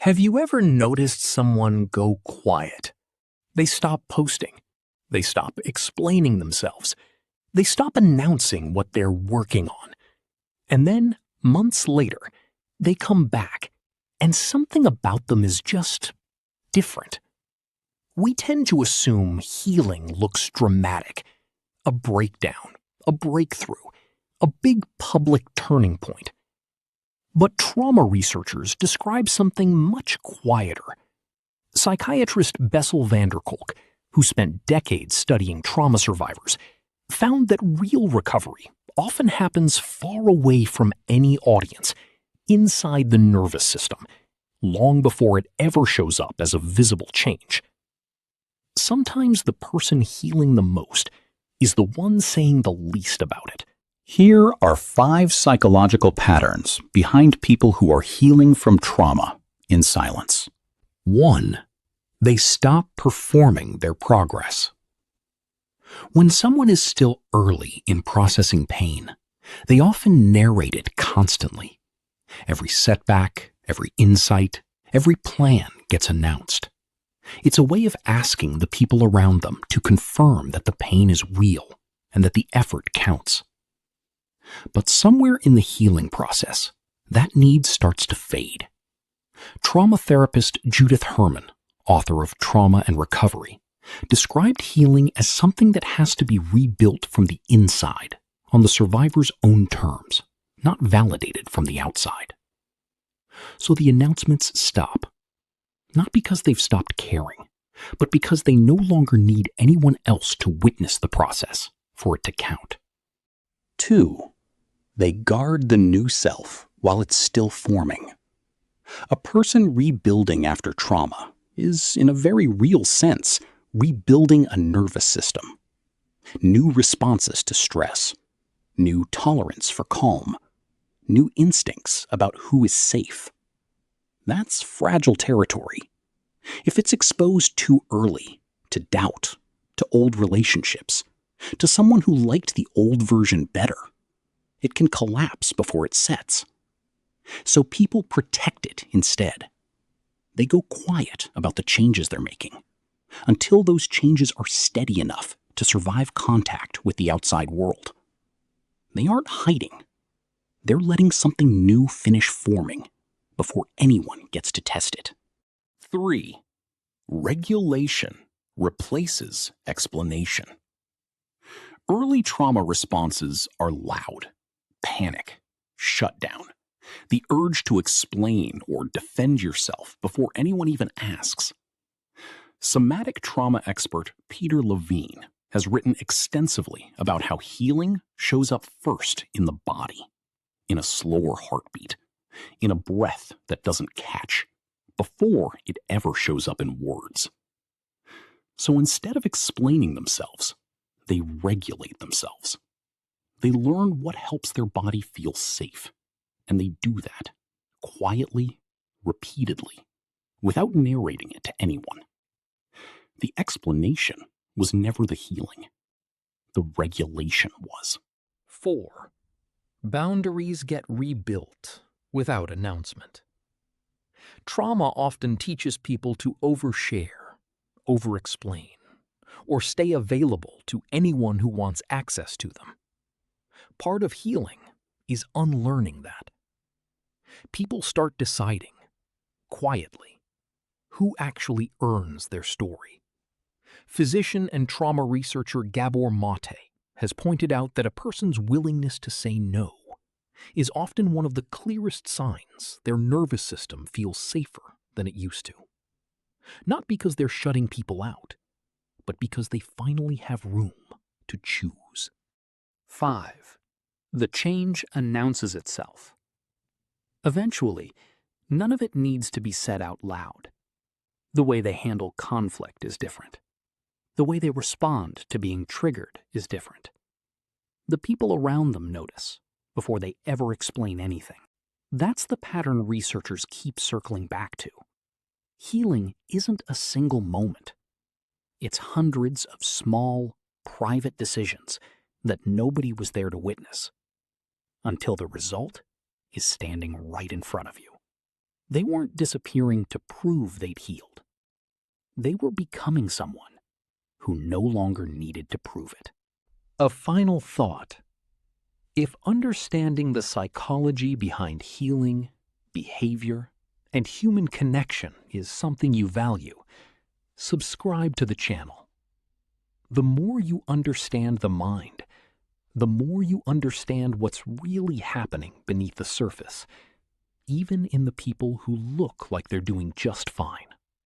Have you ever noticed someone go quiet? They stop posting. They stop explaining themselves. They stop announcing what they're working on. And then, months later, they come back, and something about them is just different. We tend to assume healing looks dramatic. A breakdown, a breakthrough, a big public turning point. But trauma researchers describe something much quieter. Psychiatrist Bessel Kolk, who spent decades studying trauma survivors, found that real recovery often happens far away from any audience, inside the nervous system, long before it ever shows up as a visible change. Sometimes the person healing the most is the one saying the least about it. Here are 5 psychological patterns behind people who are healing from trauma in silence. 1. They stop performing their progress. When someone is still early in processing pain, they often narrate it constantly. Every setback, every insight, every plan gets announced. It's a way of asking the people around them to confirm that the pain is real and that the effort counts. But somewhere in the healing process, that need starts to fade. Trauma therapist Judith Herman, author of Trauma and Recovery, described healing as something that has to be rebuilt from the inside, on the survivor's own terms, not validated from the outside. So the announcements stop, not because they've stopped caring, but because they no longer need anyone else to witness the process for it to count. 2. They guard the new self while it's still forming. A person rebuilding after trauma is, in a very real sense, rebuilding a nervous system. New responses to stress, new tolerance for calm, new instincts about who is safe. That's fragile territory. If it's exposed too early to doubt, to old relationships, to someone who liked the old version better, it can collapse before it sets. So people protect it instead. They go quiet about the changes they're making, until those changes are steady enough to survive contact with the outside world. They aren't hiding. They're letting something new finish forming before anyone gets to test it. 3. Regulation replaces explanation. Early trauma responses are loud, panic, shutdown, the urge to explain or defend yourself before anyone even asks. Somatic trauma expert Peter Levine has written extensively about how healing shows up first in the body, in a slower heartbeat, in a breath that doesn't catch, before it ever shows up in words. So instead of explaining themselves, they regulate themselves. They learn what helps their body feel safe, and they do that quietly, repeatedly, without narrating it to anyone. The explanation was never the healing. The regulation was. 4. Boundaries get rebuilt without announcement. Trauma often teaches people to overshare, over-explain, or stay available to anyone who wants access to them. Part of healing is unlearning that. People start deciding, quietly, who actually earns their story. Physician and trauma researcher Gabor Maté has pointed out that a person's willingness to say no is often one of the clearest signs their nervous system feels safer than it used to. Not because they're shutting people out, but because they finally have room to choose. 5. The change announces itself. Eventually, none of it needs to be said out loud. The way they handle conflict is different. The way they respond to being triggered is different. The people around them notice before they ever explain anything. That's the pattern researchers keep circling back to. Healing isn't a single moment. It's hundreds of small, private decisions that nobody was there to witness, until the result is standing right in front of you. They weren't disappearing to prove they'd healed. They were becoming someone who no longer needed to prove it. A final thought. If understanding the psychology behind healing, behavior, and human connection is something you value, subscribe to the channel. The more you understand the mind, the more you understand what's really happening beneath the surface, even in the people who look like they're doing just fine.